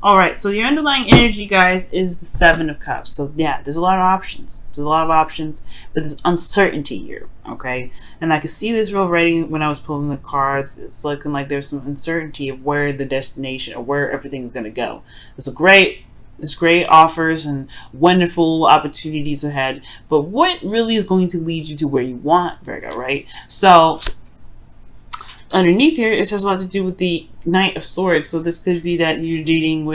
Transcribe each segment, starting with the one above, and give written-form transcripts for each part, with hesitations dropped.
All right, so your underlying energy, guys, is the Seven of Cups. So yeah, there's a lot of options. But there's uncertainty here, okay? And I could see this already when I was pulling the cards. It's looking like there's some uncertainty of where the destination or where everything's going to go. There's great offers and wonderful opportunities ahead, but what really is going to lead you to where you want, Virgo, right? So underneath here, it has a lot to do with the Knight of Swords. So this could be that you're dating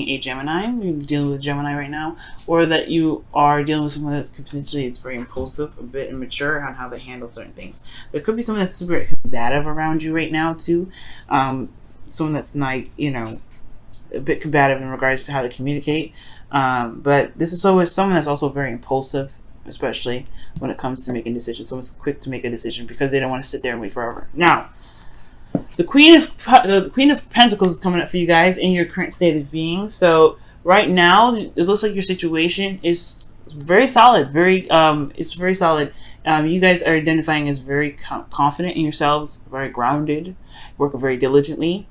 a Gemini. You're dealing with a Gemini right now, or that you are dealing with someone that's potentially it's very impulsive, a bit immature on how they handle certain things. There could be someone that's super combative around you right now too. Someone that's like a bit combative in regards to how to communicate. But this is always someone that's also very impulsive, especially when it comes to making decisions. Someone's quick to make a decision because they don't want to sit there and wait forever. Now, the Queen of Pentacles is coming up for you guys in your current state of being. So right now, it looks like your situation is very solid. It's very solid. You guys are identifying as very confident in yourselves, very grounded, working very diligently.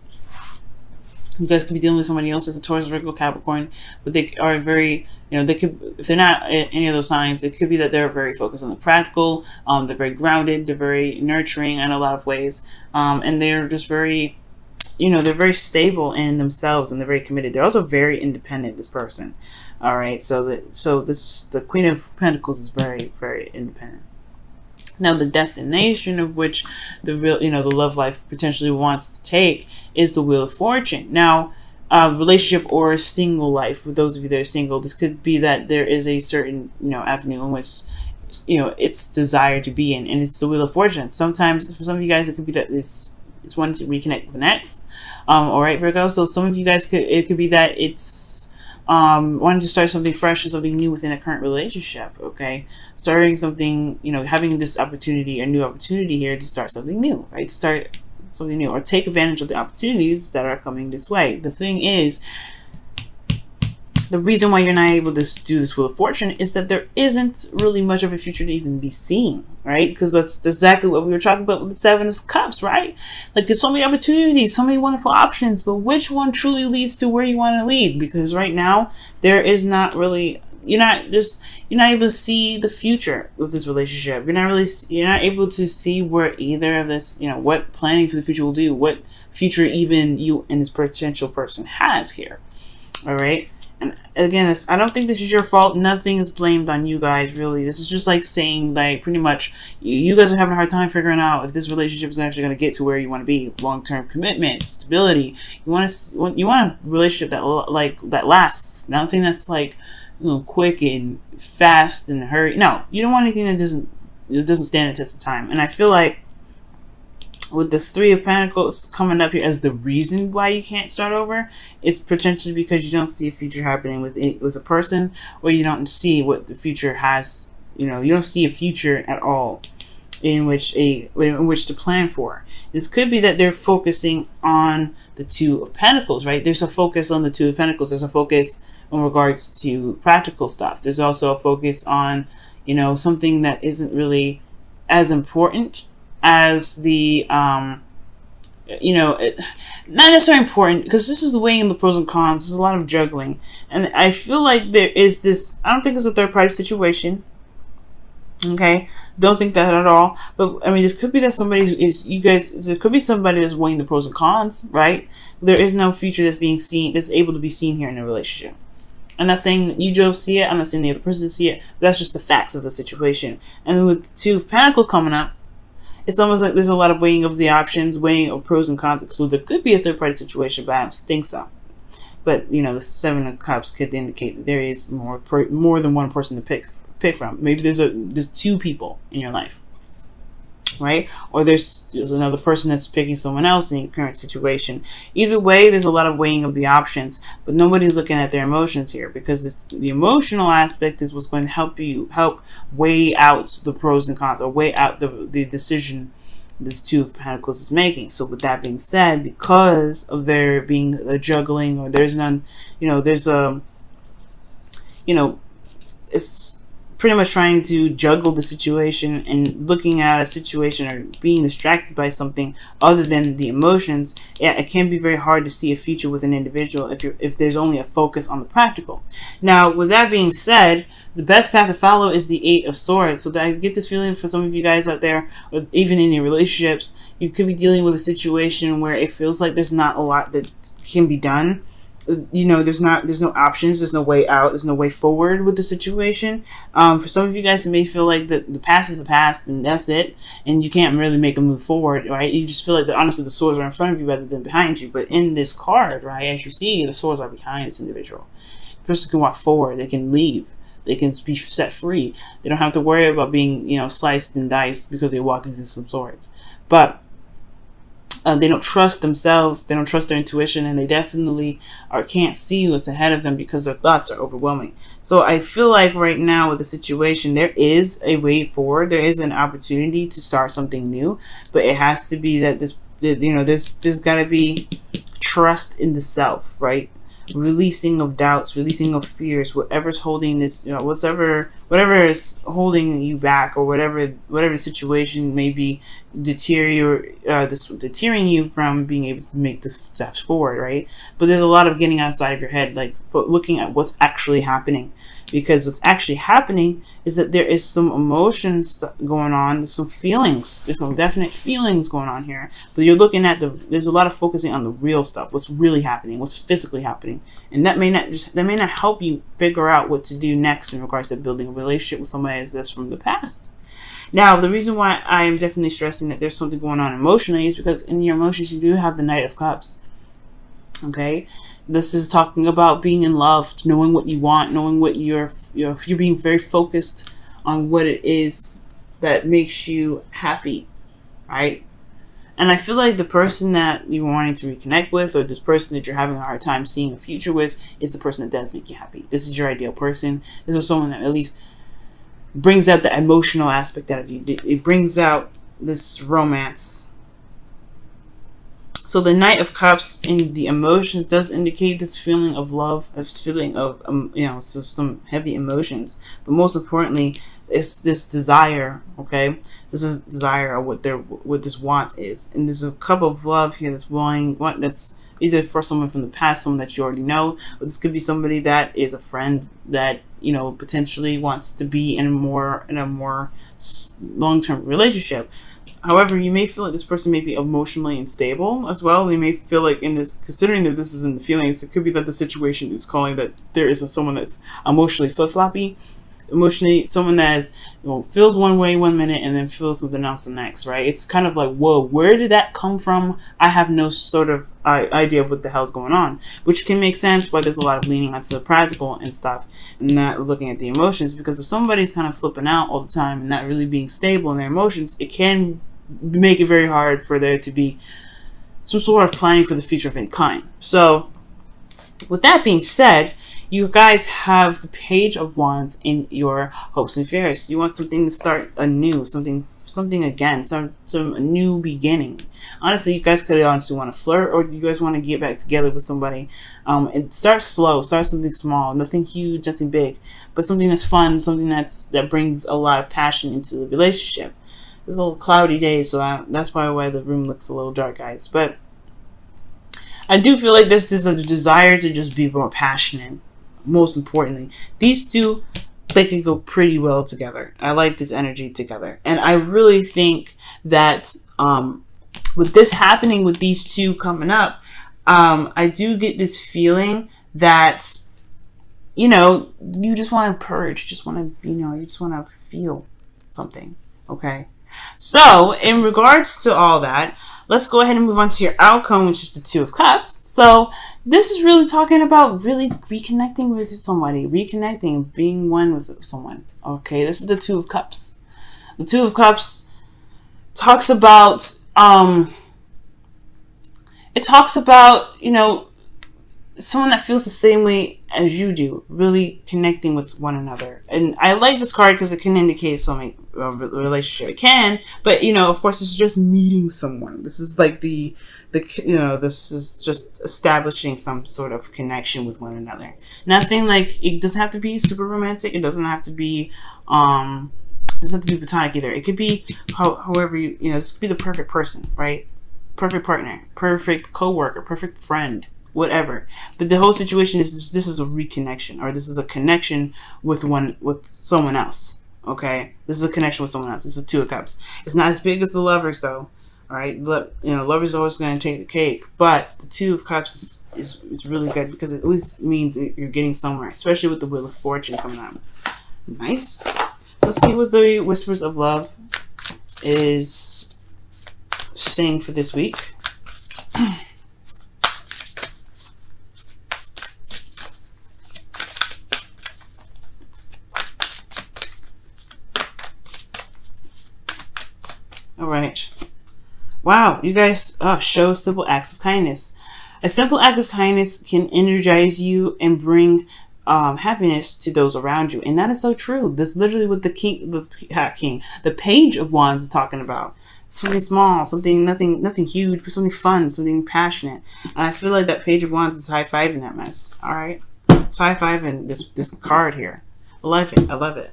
You guys could be dealing with somebody else as a Taurus, Virgo, Capricorn, but they are very, they could, if they're not any of those signs, it could be that they're very focused on the practical, they're very grounded, they're very nurturing in a lot of ways, and they're just very, they're very stable in themselves, and they're very committed. They're also very independent, this person, all right? So the Queen of Pentacles is very, very independent. Now, the destination of which the love life potentially wants to take is the Wheel of Fortune. Now, relationship or single life, for those of you that are single, this could be that there is a certain, avenue in which, it's desired to be in, and it's the Wheel of Fortune. Sometimes, for some of you guys, it could be that it's one to reconnect with an ex. All right, Virgo. So some of you guys it could be that it's wanting to start something fresh or something new within a current relationship, okay? Starting something, having this opportunity, a new opportunity here to start something new, right? To start something new or take advantage of the opportunities that are coming this way. The thing is, the reason why you're not able to do this Wheel of Fortune is that there isn't really much of a future to even be seen, right? Because that's exactly what we were talking about with the Seven of Cups, right? Like, there's so many opportunities, so many wonderful options, but which one truly leads to where you want to lead? Because right now, there is not really, you're not able to see the future with this relationship. You're not able to see where either of this, what planning for the future will do, what future even you and this potential person has here, all right? And again, I don't think this is your fault. Nothing is blamed on you guys, really. This is just like saying, like, pretty much, you guys are having a hard time figuring out if this relationship is actually going to get to where you want to be. Long-term commitment, stability. You want a relationship that lasts. Nothing that's like, quick and fast and hurry. No, you don't want anything that doesn't stand the test of time. And I feel like with this Three of Pentacles coming up here as the reason why you can't start over, it's potentially because you don't see a future happening with a person, or you don't see what the future has. You don't see a future at all in which to plan for. This could be that they're focusing on the Two of Pentacles, right? There's a focus on the Two of Pentacles. There's a focus in regards to practical stuff. There's also a focus on, something that isn't really as important as the not necessarily important, because this is weighing the pros and cons. There's a lot of juggling, and I feel like there is this, I don't think it's a third party situation, okay? Don't think that at all. But I mean, this could be that there could be somebody that's weighing the pros and cons, right? There is no future that's able to be seen here in a relationship. I'm not saying that you don't see it, I'm not saying the other person see it, but that's just the facts of the situation. And with the Two of Pentacles coming up, it's almost like there's a lot of weighing of the options, weighing of pros and cons. So there could be a third-party situation, but I don't think so. But, the Seven of Cups could indicate that there is more than one person to pick from. Maybe there's two people in your life, right? Or there's another person that's picking someone else in your current situation. Either way, there's a lot of weighing of the options, but nobody's looking at their emotions here, because the emotional aspect is what's going to help weigh out the pros and cons, or weigh out the decision this Two of Pentacles is making. So with that being said, because of there being a juggling, or there's none, it's pretty much trying to juggle the situation and looking at a situation or being distracted by something other than the emotions, yeah, it can be very hard to see a future with an individual if there's only a focus on the practical. Now, with that being said, the best path to follow is the Eight of Swords. So that I get this feeling for some of you guys out there, or even in your relationships, you could be dealing with a situation where it feels like there's not a lot that can be done. You know, there's no options, there's no way out, there's no way forward with the situation. For some of you guys, it may feel like the past is the past and that's it, and you can't really make a move forward, right? You just feel like honestly the swords are in front of you rather than behind you. But in this card, right, as you see, the swords are behind this individual. The person can walk forward, they can leave, they can be set free. They don't have to worry about being, you know, sliced and diced because they walk into some swords. But they don't trust themselves, they don't trust their intuition, and they definitely can't see what's ahead of them because their thoughts are overwhelming. So I feel like right now with the situation, there is a way forward, there is an opportunity to start something new, but it has to be that there's got to be trust in the self, right? Releasing of doubts, releasing of fears, whatever's holding this, you know, whatever is holding you back, or whatever situation may be deterring you from being able to make the steps forward, right? But there's a lot of getting outside of your head, like looking at what's actually happening, because what's actually happening is that there is some emotions going on, there's some feelings, there's some definite feelings going on here, but you're looking at there's a lot of focusing on the real stuff, what's really happening, what's physically happening, and that may not help you figure out what to do next in regards to building a relationship with somebody that's from the past. Now, the reason why I am definitely stressing that there's something going on emotionally is because in your emotions you do have the Knight of Cups. Okay, this is talking about being in love, knowing what you want, knowing what you're being very focused on what it is that makes you happy, right? And I feel like the person that you're wanting to reconnect with, or this person that you're having a hard time seeing a future with, is the person that does make you happy. This is your ideal person. This is someone that at least brings out the emotional aspect out of you. It brings out this romance. So the Knight of Cups in the emotions does indicate this feeling of love, this feeling of some heavy emotions. But most importantly, it's this desire. Okay, this is a desire of what this want is, and there's a cup of love here that's that's either for someone from the past, someone that you already know, or this could be somebody that is a friend that potentially wants to be in a more long-term relationship. However, you may feel like this person may be emotionally unstable as well. They may feel like considering that this is in the feelings, it could be that the situation is calling that there is someone that's emotionally flip-floppy. Emotionally, someone that feels one way one minute and then feels something else the next, right? It's kind of like, whoa, where did that come from? I have no sort of idea of what the hell's going on, which can make sense, but there's a lot of leaning onto the practical and stuff and not looking at the emotions, because if somebody's kind of flipping out all the time and not really being stable in their emotions, it can make it very hard for there to be some sort of planning for the future of any kind. So with that being said, you guys have the Page of Wands in your hopes and fears. You want something to start anew, something again, some new beginning. Honestly, you guys could honestly want to flirt, or you guys want to get back together with somebody. And start slow, start something small, nothing huge, nothing big, but something that's fun, something that brings a lot of passion into the relationship. It's a little cloudy day, so that's probably why the room looks a little dark, guys. But I do feel like this is a desire to just be more passionate. Most importantly, these two, they can go pretty well together. I like this energy together, and I really think that with this happening, with these two coming up, I do get this feeling that you just want to purge, just want to you just want to feel something. Okay, so in regards to all that, let's go ahead and move on to your outcome, which is the Two of Cups. So this is really talking about really reconnecting with somebody, reconnecting, being one with someone. Okay, this is the Two of Cups. The Two of Cups talks about, someone that feels the same way as you do, really connecting with one another. And I like this card because it can indicate something of a relationship. It can, but of course, it's just meeting someone. This is like the this is just establishing some sort of connection with one another. Nothing like, it doesn't have to be super romantic. It doesn't have to be platonic either. It could be however this could be the perfect person, right? Perfect partner, perfect coworker, perfect friend, whatever. But the whole situation is this is a reconnection, or this is a connection with someone else. Okay, this is a connection with someone else. This is the Two of Cups. It's not as big as the Lovers, though. All right, Lovers always going to take the cake, but the Two of Cups is really good because it at least means you're getting somewhere, especially with the Wheel of Fortune coming out. Nice. Let's see what the Whispers of Love is saying for this week. All right. Wow, you guys show simple acts of kindness. A simple act of kindness can energize you and bring happiness to those around you, and that is so true. This literally what the Page of Wands is talking about. Something small, something nothing huge, but something fun, something passionate. And I feel like that Page of Wands is high-fiving that mess. All right, it's high-fiving this card here. I love it. I love it.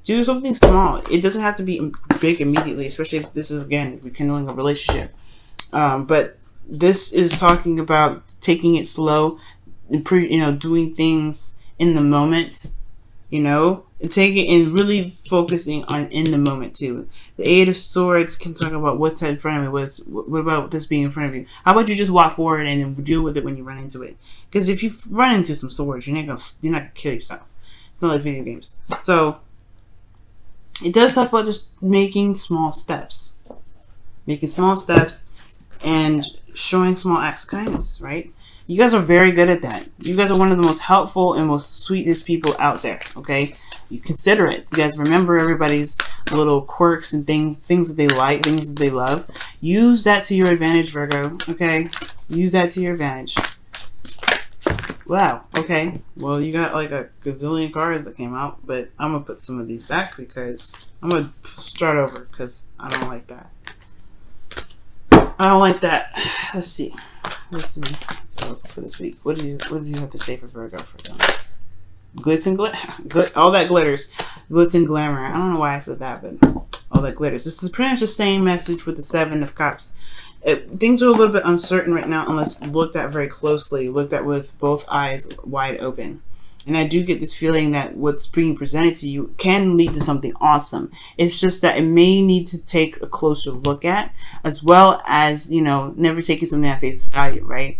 Do something small. It doesn't have to be big immediately, especially if this is, again, rekindling a relationship. But this is talking about taking it slow, and doing things in the moment, and taking and really focusing on in the moment too. The Eight of Swords can talk about what's in front of me. What about this being in front of you? How about you just walk forward and then deal with it when you run into it? Because if you run into some swords, you're not gonna kill yourself. It's not like video games. So it does talk about just making small steps. And showing small acts of kindness, right? You guys are very good at that. You guys are one of the most helpful and most sweetest people out there, okay? You consider it. You guys remember everybody's little quirks and things that they like, things that they love. Use that to your advantage, Virgo, okay? Use that to your advantage. Wow, okay. Well, you got like a gazillion cards that came out, but I'm going to put some of these back because I'm going to start over because I don't like that. I don't like that. Let's see. For this week. What do you have to say for Virgo for them? Glitz and all that glitters. Glitz and glamour. I don't know why I said that, but all that glitters. This is pretty much the same message with the Seven of Cups. Things are a little bit uncertain right now unless looked at very closely, looked at with both eyes wide open. And I do get this feeling that what's being presented to you can lead to something awesome. It's just that it may need to take a closer look at, as well as, never taking something at face value, right?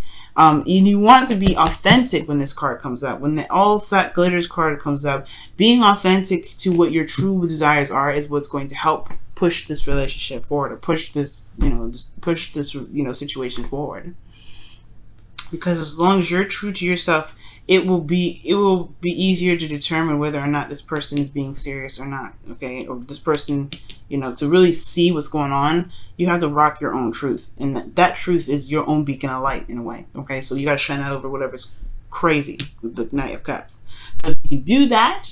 You want to be authentic when this card comes up. When the All That Glitters card comes up, being authentic to what your true desires are is what's going to help push this relationship forward, or push this, situation forward. Because as long as you're true to yourself, it will be easier to determine whether or not this person is being serious or not, okay? Or this person, to really see what's going on, you have to rock your own truth. And that truth is your own beacon of light in a way, okay? So you got to shine that over whatever's crazy with the Knight of Cups. So if you can do that,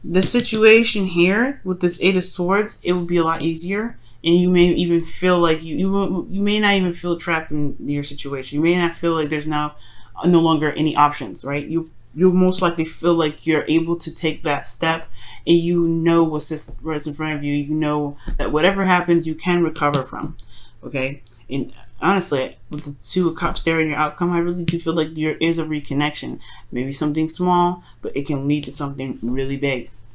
the situation here with this Eight of Swords, it will be a lot easier. And you may even feel like you may not even feel trapped in your situation. You may not feel like there's no longer any options, right? You'll most likely feel like you're able to take that step, and what's in front of you. You know that whatever happens, you can recover from, okay? And honestly, with the Two of Cups there in your outcome, I really do feel like there is a reconnection. Maybe something small, but it can lead to something really big.